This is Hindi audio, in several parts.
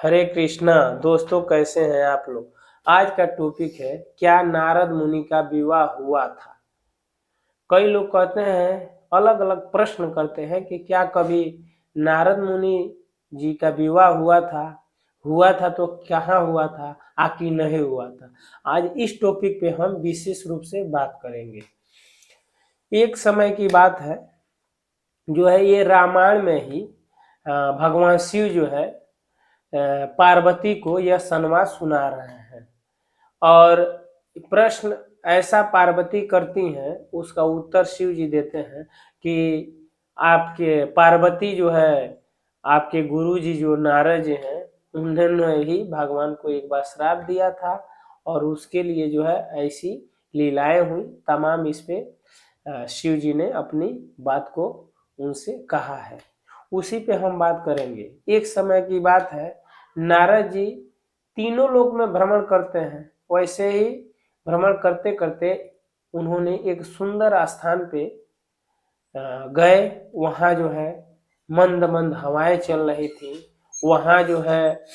हरे कृष्णा। दोस्तों, कैसे हैं आप लोग। आज का टॉपिक है, क्या नारद मुनि का विवाह हुआ था। कई लोग कहते हैं, अलग अलग प्रश्न करते हैं कि क्या कभी नारद मुनि जी का विवाह हुआ था तो कहाँ हुआ था, आखिर नहीं हुआ था। आज इस टॉपिक पे हम विशेष रूप से बात करेंगे। एक समय की बात है, जो है ये रामायण में ही भगवान शिव जो है पार्वती को यह संवाद सुना रहे हैं। और प्रश्न ऐसा पार्वती करती हैं, उसका उत्तर शिव जी देते हैं कि आपके पार्वती जो है, आपके गुरु जी जो नारद जी हैं, उन्होंने ही भगवान को एक बार श्राप दिया था और उसके लिए जो है ऐसी लीलाएं हुई। तमाम इस पे शिव जी ने अपनी बात को उनसे कहा है। उसी पे हम बात करेंगे। एक समय की बात है, नारद जी तीनों लोक में भ्रमण करते हैं। वैसे ही भ्रमण करते करते उन्होंने एक सुंदर स्थान पे गए। वहाँ जो है मंद मंद हवाएं चल रही थी। वहाँ जो है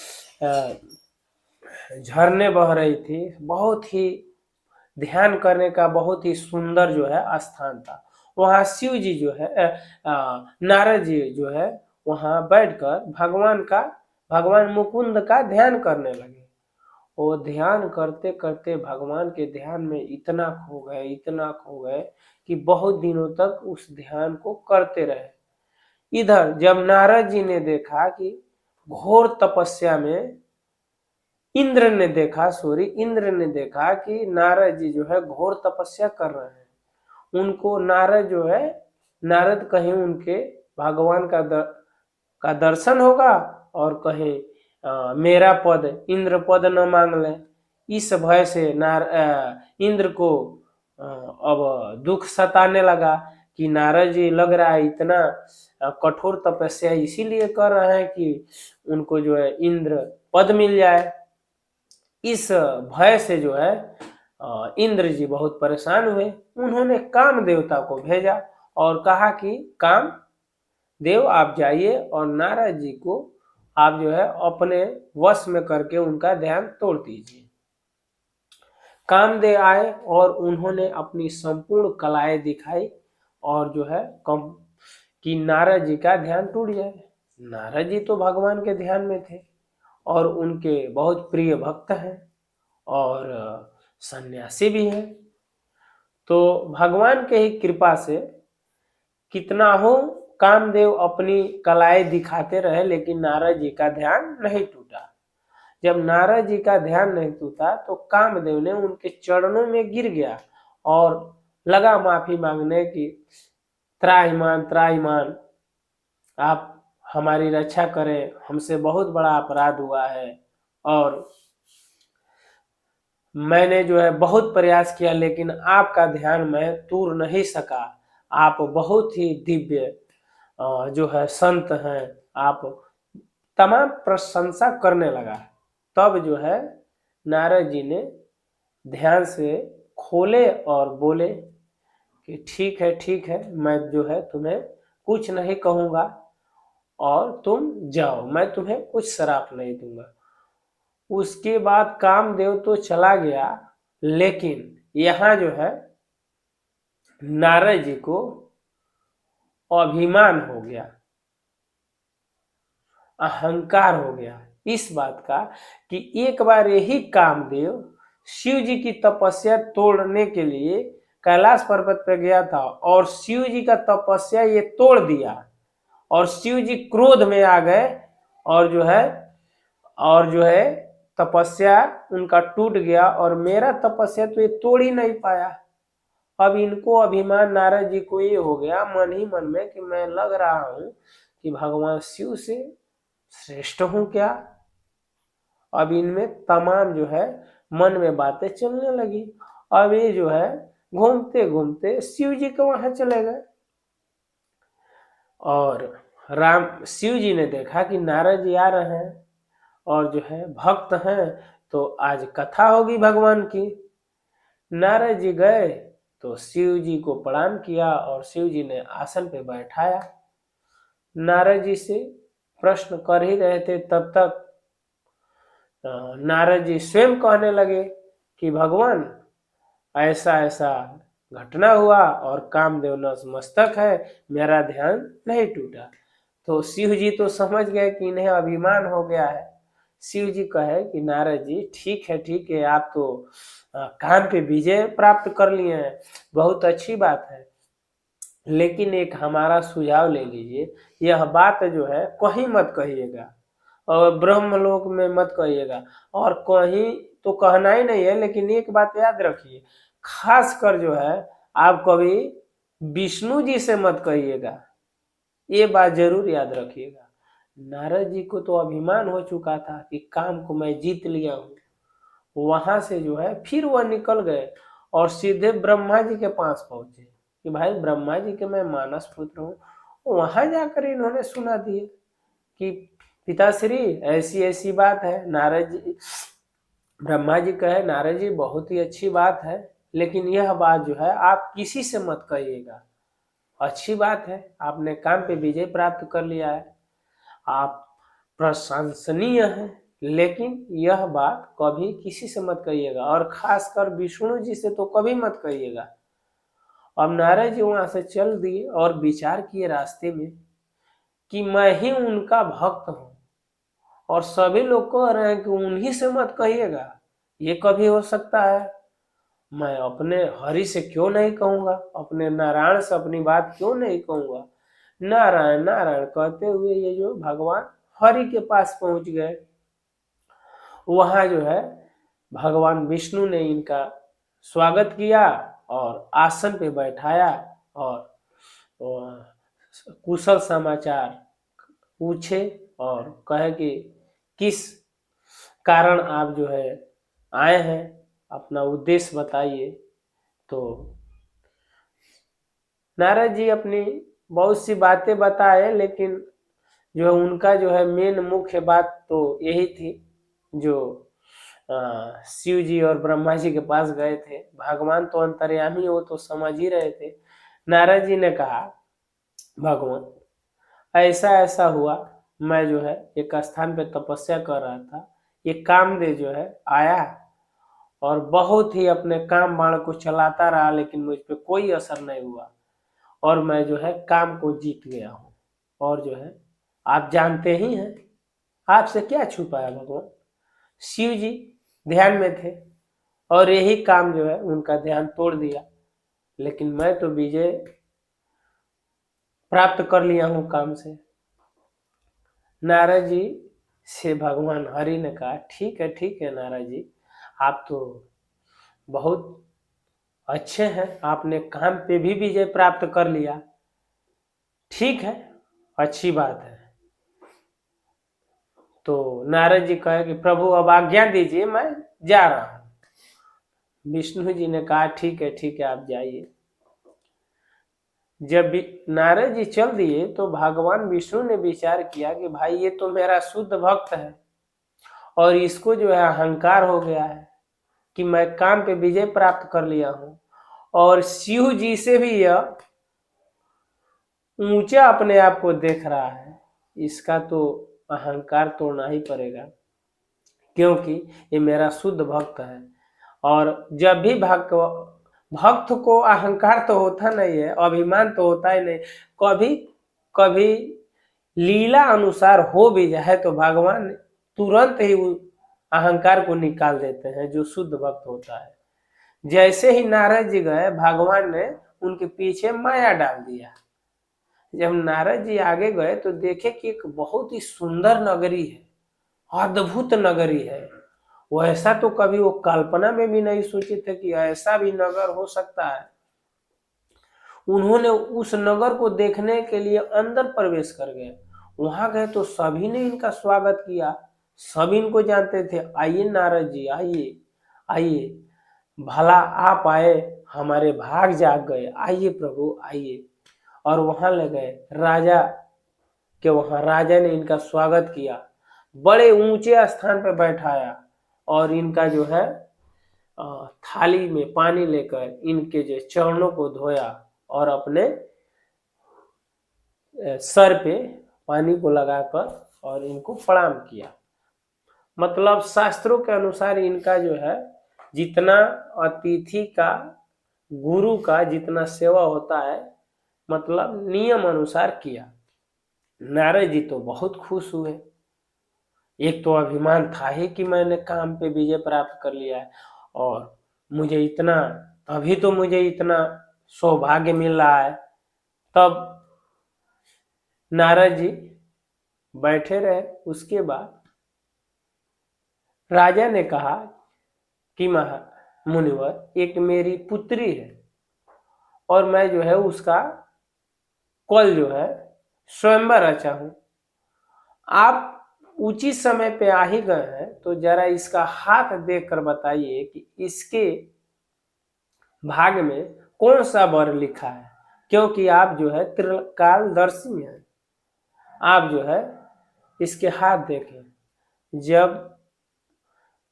झरने बह रही थी। बहुत ही ध्यान करने का बहुत ही सुंदर जो है स्थान था। वहाँ शिव जी जो है नारद जी जो है वहाँ बैठकर भगवान मुकुंद का ध्यान करने लगे। वो ध्यान करते करते भगवान के ध्यान में इतना खो गए कि बहुत दिनों तक उस ध्यान को करते रहे। इधर जब नारद जी ने देखा कि घोर तपस्या में इंद्र ने देखा कि नारद जी जो है घोर तपस्या कर रहे हैं। उनको नारद कहीं उनके भगवान का दर्शन होगा और कहीं मेरा पद, इंद्र पद न मांग ले। इस भय से इंद्र को अब दुख सताने लगा कि नारद जी लग रहा है इतना कठोर तपस्या इसीलिए कर रहे हैं कि उनको जो है इंद्र पद मिल जाए। इस भय से जो है इंद्र जी बहुत परेशान हुए। उन्होंने काम देवता को भेजा और कहा कि काम देव आप जाइए और नारद जी को आप जो है अपने वश में करके उनका ध्यान तोड़ दीजिए। कामदेव आए और उन्होंने अपनी संपूर्ण कलाएं दिखाई और जो है कम कि नारद जी का ध्यान टूट जाए। नारद जी तो भगवान के ध्यान में थे और उनके बहुत प्रिय भक्त हैं और सन्यासी भी हैं। तो भगवान के ही कृपा से कितना हो कामदेव अपनी कलाएं दिखाते रहे, लेकिन नारद जी का ध्यान नहीं टूटा। जब नारद जी का ध्यान नहीं टूटा तो कामदेव ने उनके चरणों में गिर गया और लगा माफी मांगने की, त्राहिमाम त्राहिमाम, आप हमारी रक्षा करें, हमसे बहुत बड़ा अपराध हुआ है और मैंने जो है बहुत प्रयास किया लेकिन आपका ध्यान मैं तोड़ नहीं सका। आप बहुत ही दिव्य जो है संत हैं। आप तमाम प्रशंसा करने लगा। तब जो है नारद जी ने ध्यान से खोले और बोले कि ठीक है, मैं जो है तुम्हें कुछ नहीं कहूँगा और तुम जाओ, मैं तुम्हें कुछ श्राप नहीं दूंगा। उसके बाद कामदेव तो चला गया, लेकिन यहाँ जो है नारद जी को अभिमान हो गया, अहंकार हो गया इस बात का कि एक बार यही कामदेव शिव जी की तपस्या तोड़ने के लिए कैलाश पर्वत पर गया था और शिव जी का तपस्या ये तोड़ दिया और शिव जी क्रोध में आ गए और जो है तपस्या उनका टूट गया और मेरा तपस्या तो ये तोड़ ही नहीं पाया। अब इनको अभिमान नारद जी को ये हो गया मन ही मन में कि मैं लग रहा हूं कि भगवान शिव से श्रेष्ठ हूं क्या। अब इनमें तमाम जो है मन में बातें चलने लगी। अब ये जो है घूमते घूमते शिव जी के वहां चले गए और शिव जी ने देखा कि नारद जी आ रहे हैं और जो है भक्त हैं, तो आज कथा होगी भगवान की। नारद जी गए तो शिव जी को प्रणाम किया और शिव जी ने आसन पे बैठाया। नारद जी से प्रश्न कर ही रहे थे, तब तक नारद जी स्वयं कहने लगे कि भगवान ऐसा ऐसा घटना हुआ और कामदेव नतमस्तक है, मेरा ध्यान नहीं टूटा। तो शिव जी तो समझ गए कि इन्हें अभिमान हो गया है। शिव जी कहे कि नारद जी ठीक है, आप तो काम पे विजय प्राप्त कर लिए हैं, बहुत अच्छी बात है, लेकिन एक हमारा सुझाव ले लीजिए, यह बात जो है कहीं मत कहिएगा और ब्रह्मलोक में मत कहिएगा, और कहीं तो कहना ही नहीं है, लेकिन एक बात याद रखिए, खास कर जो है आप कभी विष्णु जी से मत कहिएगा, ये बात जरूर याद रखिएगा। नारद जी को तो अभिमान हो चुका था कि काम को मैं जीत लिया हूँ। वहां से जो है फिर वह निकल गए और सीधे ब्रह्मा जी के पास पहुंचे कि भाई ब्रह्मा जी के मैं मानस पुत्र हूँ। वहां जाकर इन्होंने सुना दिए कि पिताश्री ऐसी ऐसी बात है। नारद जी, ब्रह्मा जी कहे नारद जी बहुत ही अच्छी बात है, लेकिन यह बात जो है आप किसी से मत कहिएगा। अच्छी बात है, आपने काम पे विजय प्राप्त कर लिया है, आप प्रशंसनीय है, लेकिन यह बात कभी किसी से मत कहिएगा, और खासकर विष्णु जी से तो कभी मत कहिएगा। अब नारद जी वहां से चल दिए और विचार किए रास्ते में कि मैं ही उनका भक्त हूँ, और सभी लोग कह रहे हैं कि उन्हीं से मत कहिएगा, ये कभी हो सकता है? मैं अपने हरि से क्यों नहीं कहूंगा, अपने नारायण से अपनी बात क्यों नहीं कहूंगा? नारायण नारायण कहते हुए ये जो भगवान हरि के पास पहुंच गए। वहां जो है भगवान विष्णु ने इनका स्वागत किया और आसन पे बैठाया और कुशल समाचार पूछे और कहे कि किस कारण आप जो है आए हैं, अपना उद्देश्य बताइए। तो नारद जी अपनी बहुत सी बातें बताए, लेकिन जो है उनका जो है मेन मुख्य बात तो यही थी जो शिव जी और ब्रह्मा जी के पास गए थे। भगवान तो अंतर्यामी, वो तो समझ ही रहे थे। नारद जी ने कहा भगवान ऐसा ऐसा हुआ, मैं जो है एक स्थान पे तपस्या कर रहा था, ये कामदेव जो है आया और बहुत ही अपने काम बाण को चलाता रहा, लेकिन मुझ पे कोई असर नहीं हुआ और मैं जो है काम को जीत गया हूँ। और जो है आप जानते ही हैं, आपसे क्या छुपाया भगवान। शिव जी ध्यान में थे और यही काम जो है उनका ध्यान तोड़ दिया, लेकिन मैं तो विजय प्राप्त कर लिया हूँ काम से। नारद जी से भगवान हरि ने कहा ठीक है नारद जी, आप तो बहुत अच्छे हैं, आपने काम पे भी विजय प्राप्त कर लिया, ठीक है, अच्छी बात है। तो नारद जी कहे कि प्रभु अब आज्ञा दीजिए, मैं जा रहा हूँ। विष्णु जी ने कहा ठीक है आप जाइए। जब नारद जी चल दिए तो भगवान विष्णु ने विचार किया कि भाई ये तो मेरा शुद्ध भक्त है और इसको जो है अहंकार हो गया है कि मैं काम पे विजय प्राप्त कर लिया हूँ, और शिव जी से भी यह ऊंचा अपने आप को देख रहा है, इसका तो अहंकार तोड़ना ही पड़ेगा, क्योंकि ये मेरा शुद्ध भक्त है। और जब भी भक्त को अहंकार तो होता नहीं है, अभिमान तो होता ही नहीं, कभी कभी लीला अनुसार हो भी जाए तो भगवान तुरंत ही अहंकार को निकाल देते हैं जो शुद्ध भक्त होता है। जैसे ही नारद जी गए, भगवान ने उनके पीछे माया डाल दिया। जब नारद जी आगे गए तो देखे कि एक बहुत ही सुंदर नगरी है, अद्भुत नगरी है। वैसा तो कभी वो कल्पना में भी नहीं सोचे थे कि ऐसा भी नगर हो सकता है। उन्होंने उस नगर को देखने के लिए अंदर प्रवेश कर गए। वहां गए तो सभी ने इनका स्वागत किया, सभी इनको जानते थे। आइए नारद जी, आइए आइए, भला आप आए, हमारे भाग जाग गए, आइए प्रभु आइए। और वहां ले गए राजा के, वहां राजा ने इनका स्वागत किया, बड़े ऊंचे स्थान पर बैठाया और इनका जो है थाली में पानी लेकर इनके जो चरणों को धोया और अपने सर पे पानी को लगाकर और इनको प्रणाम किया। मतलब शास्त्रों के अनुसार इनका जो है जितना अतिथि का गुरु का जितना सेवा होता है मतलब नियम अनुसार किया। नारद जी तो बहुत खुश हुए। एक तो अभिमान था ही कि मैंने काम पे विजय प्राप्त कर लिया है और मुझे इतना अभी तो मुझे इतना सौभाग्य मिल रहा है। तब नारद जी बैठे रहे। उसके बाद राजा ने कहा कि महा मुनिवर एक मेरी पुत्री है और मैं जो है उसका कल जो है स्वयंवर रचा हूं। आप उचित समय पे आ ही गए हैं तो जरा इसका हाथ देखकर बताइए कि इसके भाग में कौन सा वर लिखा है, क्योंकि आप जो है त्रिकालदर्शी हैं। आप जो है इसके हाथ देखें। जब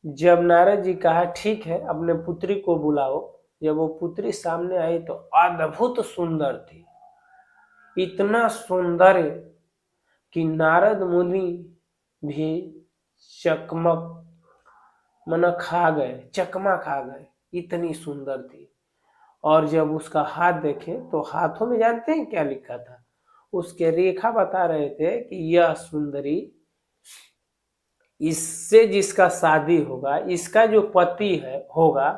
जब नारद जी कहा ठीक है अपने पुत्री को बुलाओ, जब वो पुत्री सामने आई तो अद्भुत सुंदर थी। इतना सुंदर कि नारद मुनि भी चकमक मन खा गए, चकमा खा गए, इतनी सुंदर थी। और जब उसका हाथ देखे तो हाथों में जानते हैं क्या लिखा था? उसके रेखा बता रहे थे कि यह सुंदरी इससे जिसका शादी होगा, इसका जो पति है होगा,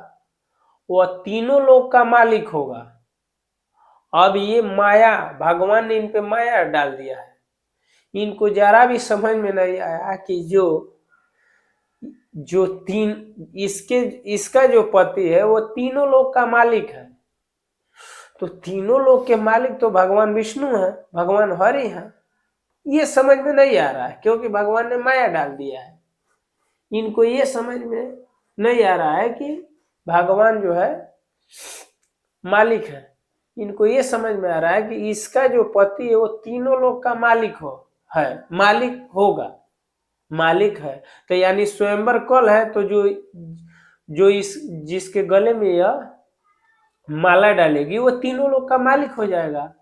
वह तीनों लोक का मालिक होगा। अब ये माया, भगवान ने इन पे माया डाल दिया है। इनको जरा भी समझ में नहीं आया कि जो इसका जो पति है वो तीनों लोक का मालिक है। तो तीनों लोक के मालिक तो भगवान विष्णु है, भगवान हरि है। ये समझ में नहीं आ रहा है क्योंकि भगवान ने माया डाल दिया है। इनको ये समझ में नहीं आ रहा है कि भगवान जो है मालिक है। इनको ये समझ में आ रहा है कि इसका जो पति है वो तीनों लोग का मालिक मालिक होगा, मालिक है। तो यानी स्वयंवर कल है तो जो जिसके गले में यह माला डालेगी वो तीनों लोग का मालिक हो जाएगा।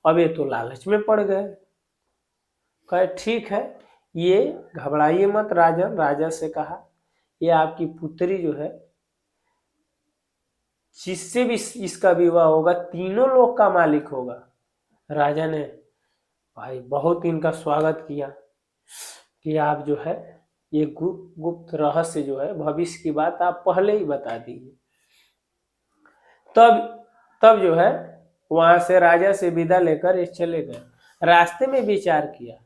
अब ये तो लालच में पड़ गए। कहे ठीक है, ये घबराइए मत राजन। राजा से कहा ये आपकी पुत्री जो है जिससे भी इसका विवाह होगा तीनों लोग का मालिक होगा। राजा ने भाई बहुत इनका स्वागत किया कि आप जो है ये गुप्त रहस्य जो है भविष्य की बात आप पहले ही बता दीजिए। तब जो है वहां से राजा से विदा लेकर ये चले गए। रास्ते में विचार किया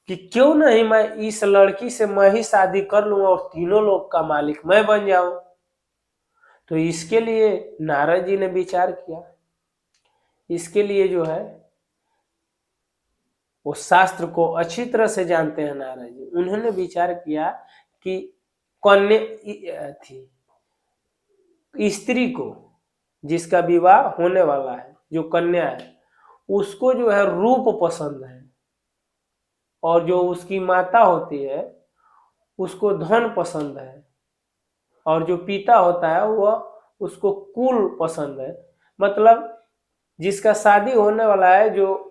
कि क्यों नहीं मैं इस लड़की से मैं ही शादी कर लूं और तीनों लोग का मालिक मैं बन जाऊं। तो इसके लिए नारद जी ने विचार किया। इसके लिए जो है वो शास्त्र को अच्छी तरह से जानते हैं नारद जी। उन्होंने विचार किया कि कन्या थी, स्त्री को जिसका विवाह होने वाला है, जो कन्या है उसको जो है रूप पसंद है और जो उसकी माता होती है उसको धन पसंद है और जो पिता होता है वह उसको कुल पसंद है। मतलब जिसका शादी होने वाला है, जो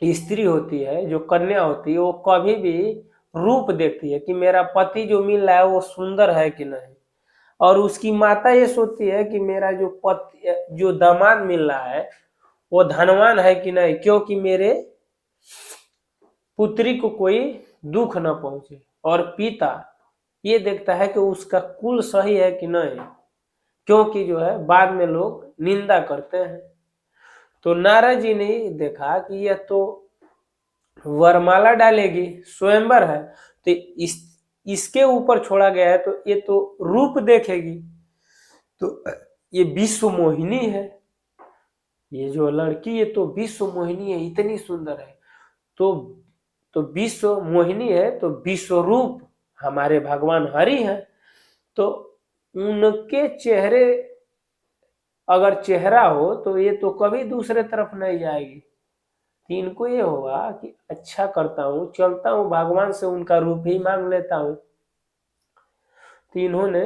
स्त्री होती है, जो कन्या होती है, वो कभी भी रूप देखती है कि मेरा पति जो मिल रहा है वो सुंदर है कि नहीं। और उसकी माता ये सोचती है कि मेरा जो दामाद मिल रहा है वो धनवान है कि नहीं, क्योंकि मेरे पुत्री को कोई दुख न पहुंचे। और पिता ये देखता है कि उसका कुल सही है कि नहीं, क्योंकि जो है बाद में लोग निंदा करते हैं। तो नारद जी ने देखा कि यह तो वरमाला डालेगी, स्वयंवर है, तो इसके ऊपर छोड़ा गया है तो ये तो रूप देखेगी। तो ये विश्व मोहिनी है, ये जो लड़की ये तो विश्व मोहिनी है, इतनी सुंदर है। तो विश्व मोहिनी है तो विश्व रूप हमारे भगवान हरि हैं। तो उनके चेहरे अगर चेहरा हो तो ये तो कभी दूसरे तरफ नहीं जाएगी। इनको ये होगा कि अच्छा करता हूँ, चलता हूँ भगवान से उनका रूप ही मांग लेता हूँ। तो इन्होंने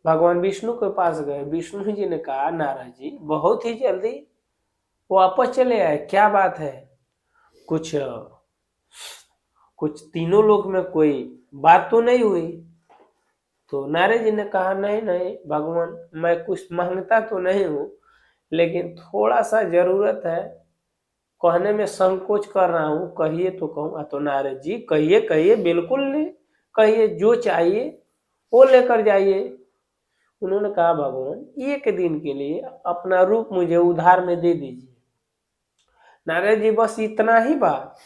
भगवान विष्णु के पास गए। विष्णु जी ने कहा नारद जी बहुत ही जल्दी वापस चले आए, क्या बात है? कुछ तीनों लोक में कोई बात तो नहीं हुई। तो नारद जी ने कहा नहीं नहीं भगवान, मैं कुछ मांगता तो नहीं हूँ, लेकिन थोड़ा सा जरूरत है, कहने में संकोच कर रहा हूँ, कहिए तो कहूँ। तो नारद जी कहिए कहिए, बिल्कुल नहीं, कहिए जो चाहिए वो लेकर जाइए। उन्होंने कहा भगवान एक दिन के लिए अपना रूप मुझे उधार में दे दीजिए। नारद जी बस इतना ही बात,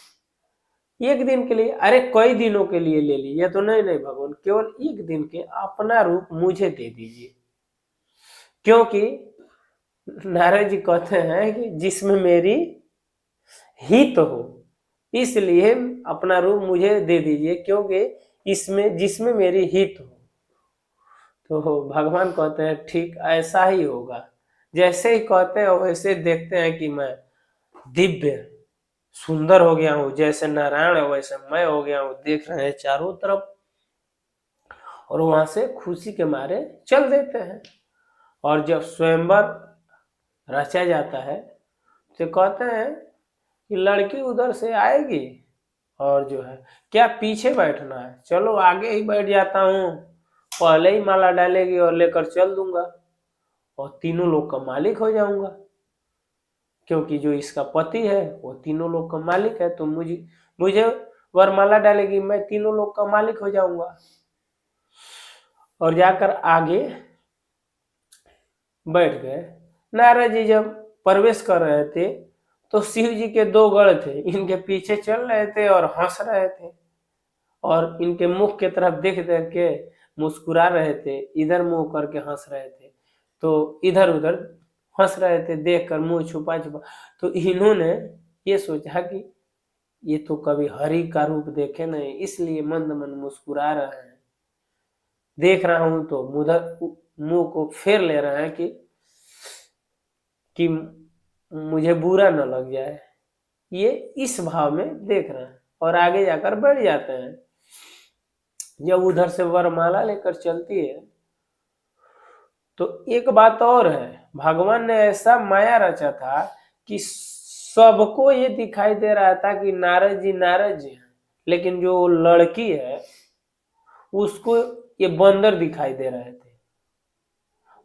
एक दिन के लिए? अरे कई दिनों के लिए ले लीजिए। तो नहीं नहीं भगवान, केवल एक दिन के अपना रूप मुझे दे दीजिए। क्योंकि नारद जी कहते हैं कि जिसमें मेरी हित हो, इसलिए अपना रूप मुझे दे दीजिए, क्योंकि इसमें जिसमें मेरी हित हो। तो भगवान कहते हैं ठीक ऐसा ही होगा। जैसे ही कहते हैं वैसे देखते हैं कि मैं दिव्य सुंदर हो गया हूँ, जैसे नारायण है वैसे मैं हो गया हूँ। देख रहे हैं चारों तरफ, और वहां से खुशी के मारे चल देते हैं। और जब स्वयंवर रचा जाता है तो कहते हैं कि लड़की उधर से आएगी, और जो है क्या पीछे बैठना है, चलो आगे ही बैठ जाता हूँ, पहले ही माला डालेगी और लेकर चल दूंगा, और तीनों लोग का मालिक हो जाऊंगा। क्योंकि जो इसका पति है वो तीनों लोग का मालिक है, तो मुझे मुझे वरमाला डालेगी, मैं तीनों लोग का मालिक हो जाऊंगा। और जाकर आगे बैठ गए। नारद जी जब प्रवेश कर रहे थे तो शिव जी के दो गढ़ थे, इनके पीछे चल रहे थे और हंस रहे थे, और इनके मुख के तरफ देख देख के मुस्कुरा रहे थे, इधर मुंह करके हंस रहे थे, तो इधर उधर हंस रहे थे, देख कर मुंह छुपा छुपा। तो इन्होंने ये सोचा कि ये तो कभी हरि का रूप देखे नहीं, इसलिए मंद मंद मुस्कुरा रहे हैं। देख रहा हूं तो मुंह को फेर ले रहे हैं कि मुझे बुरा न लग जाए, ये इस भाव में देख रहे हैं, और आगे जाकर बैठ जाते हैं। जब उधर से वरमाला लेकर चलती है तो एक बात और है, भगवान ने ऐसा माया रचा था कि सबको ये दिखाई दे रहा था कि नारद जी हैं, लेकिन जो लड़की है उसको ये बंदर दिखाई दे रहे थे।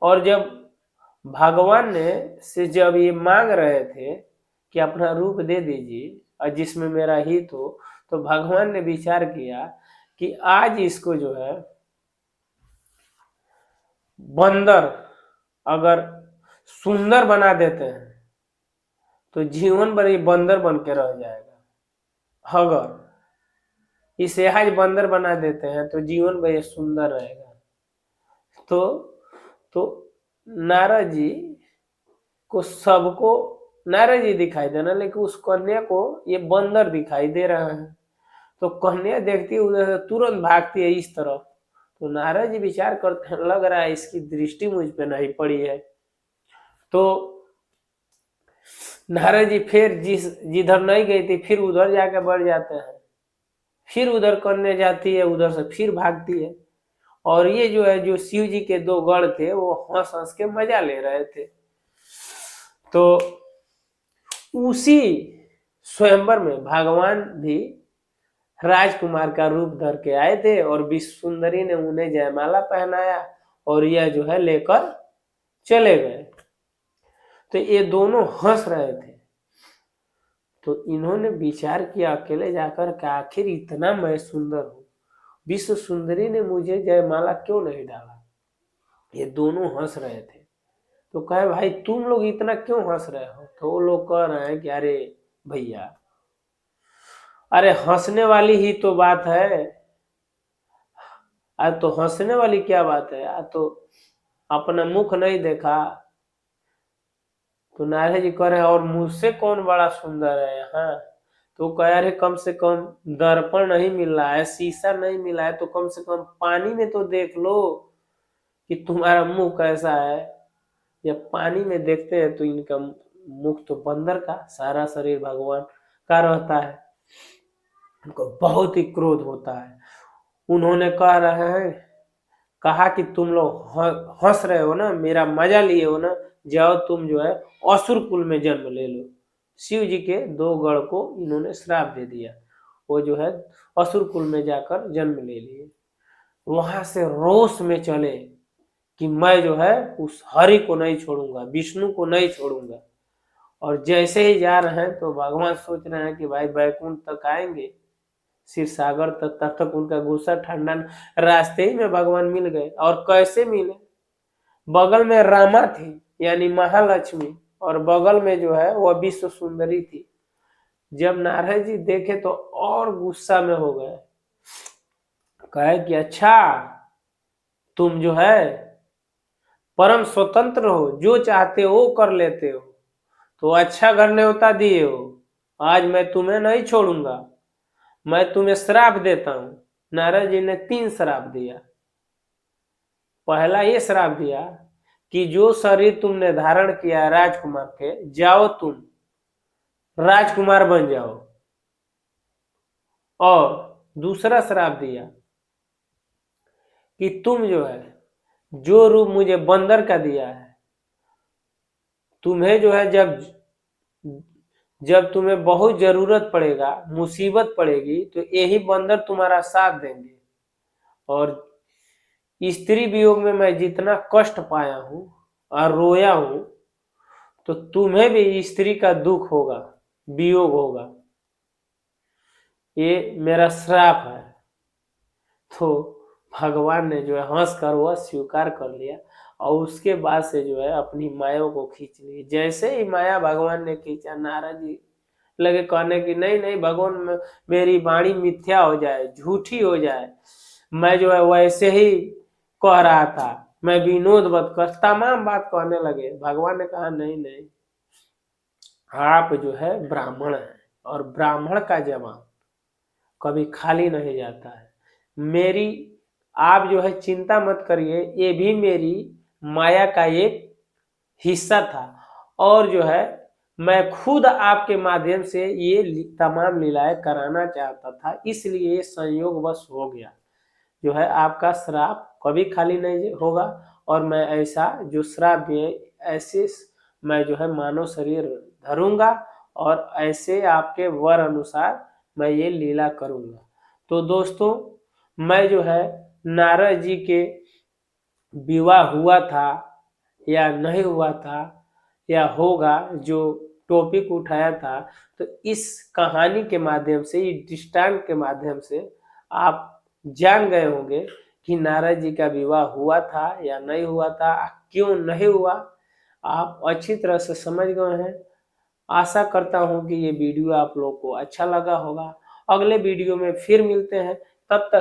और जब भगवान ने से जब ये मांग रहे थे कि अपना रूप दे दीजिए और जिसमें मेरा हित हो, तो भगवान ने विचार किया कि आज इसको जो है बंदर अगर सुंदर बना देते हैं तो जीवन भर ये बंदर बन के रह जाएगा, अगर इसे आज बंदर बना देते हैं तो जीवन भर ये सुंदर रहेगा। तो तो नारद जी को सबको नारद जी दिखाई देना, लेकिन उस कन्या को ये बंदर दिखाई दे रहा है। तो कन्या देखती है उधर से तुरंत भागती है इस तरफ। तो नारद जी विचार करते हैं, लग रहा है इसकी दृष्टि मुझ पे नहीं पड़ी है। तो नारद जी फिर जिधर नहीं गई थी फिर उधर जाके बढ़ जाते हैं, फिर उधर कन्या जाती है, उधर से फिर भागती है। और ये जो है जो शिव जी के दो गढ़ थे वो हंस हंस के मजा ले रहे थे। तो उसी स्वयंवर में भगवान भी राजकुमार का रूप धर के आए थे, और विश्व सुंदरी ने उन्हें जयमाला पहनाया और यह जो है लेकर चले गए। तो ये दोनों हंस रहे थे। तो इन्होंने विचार किया अकेले जाकर कि आखिर इतना मैं सुंदर हूं, विश्व सुंदरी ने मुझे जयमाला क्यों नहीं डाला। ये दोनों हंस रहे थे। तो कहे भाई तुम लोग इतना क्यों हंस रहे हो। तो वो लोग कह रहे हैं कि अरे भैया, अरे हंसने वाली ही तो बात है। आज तो हंसने वाली क्या बात है, आज तो अपना मुख नहीं देखा। तो नारद जी कह रहे हैं और मुझसे कौन बड़ा सुंदर है यहाँ। तो कह रहे कम से कम दर्पण नहीं मिल रहा है, शीशा नहीं मिला है, तो कम से कम पानी में तो देख लो कि तुम्हारा मुंह कैसा है। जब पानी में देखते हैं तो इनका मुख तो बंदर का, सारा शरीर भगवान का रहता है। उनको बहुत ही क्रोध होता है। उन्होंने कहा कि तुम लोग हंस रहे हो ना, मेरा मजा लिए हो ना, जाओ तुम जो है असुर कुल में जन्म ले लो। शिव जी के दो गढ़ को इन्होंने श्राप दे दिया। वो जो है असुर कुल में जाकर जन्म ले लिए। वहां से रोष में चले कि मैं जो है उस हरि को नहीं छोड़ूंगा, विष्णु को नहीं छोड़ूंगा। और जैसे ही जा रहे हैं तो भगवान सोच रहे हैं कि भाई बैकुंठ तक आएंगे, क्षीर सागर तक, तब तक उनका गुस्सा ठंडा। रास्ते ही में भगवान मिल गए। और कैसे मिले? बगल में रामा थी यानी महालक्ष्मी, और बगल में जो है वह विश्व सुंदरी थी। जब नारद जी देखे तो और गुस्सा में हो गए, कहे कि अच्छा तुम जो है परम स्वतंत्र हो, जो चाहते हो कर लेते हो, तो अच्छा घर न्योता दिए हो, आज मैं तुम्हें नहीं छोड़ूंगा, मैं तुम्हें श्राप देता हूं। नारद जी ने 3 श्राप दिया। पहला ये श्राप दिया कि जो शरीर तुमने धारण किया है राजकुमार के, जाओ तुम राजकुमार बन जाओ। और दूसरा श्राप दिया कि तुम जो है जो रूप मुझे बंदर का दिया है, तुम्हें जो है जब जब तुम्हें बहुत जरूरत पड़ेगा, मुसीबत पड़ेगी, तो यही बंदर तुम्हारा साथ देंगे। और स्त्री वियोग में मैं जितना कष्ट पाया हूं और रोया हूं, तो तुम्हें भी स्त्री का दुख होगा, वियोग होगा। ये मेरा श्राप है। तो भगवान ने जो है हंस कर वह स्वीकार कर लिया, और उसके बाद से जो है अपनी माया को खींच ली। जैसे ही माया भगवान ने खींचा, नारद जी लगे कहने की नहीं नहीं भगवान, मेरी वाणी मिथ्या हो जाए, झूठी हो जाए, मैं जो है वैसे ही कह रहा था, मैं विनोद मत कर, तमाम बात कहने लगे। भगवान ने कहा नहीं नहीं, आप जो है ब्राह्मण हैं, और ब्राह्मण का जवान कभी खाली नहीं जाता है। मेरी आप जो है चिंता मत करिए, ये भी मेरी माया का एक हिस्सा था, और जो है मैं खुद आपके माध्यम से ये तमाम लीलाएं कराना चाहता था, इसलिए संयोगवश हो गया। जो है आपका श्राप कभी खाली नहीं होगा, और मैं ऐसा जो श्राप दिए ऐसे मैं जो है मानव शरीर धरूंगा, और ऐसे आपके वर अनुसार मैं ये लीला करूंगा। तो दोस्तों, मैं जो है नारद जी के विवाह हुआ था या नहीं हुआ था या होगा, जो टॉपिक उठाया था, तो इस कहानी के माध्यम से, इस दृष्टांत के माध्यम से आप जान गए होंगे कि नारद जी का विवाह हुआ था या नहीं हुआ था, क्यों नहीं हुआ, आप अच्छी तरह से समझ गए हैं। आशा करता हूं कि ये वीडियो आप लोग को अच्छा लगा होगा। अगले वीडियो में फिर मिलते हैं, तब तक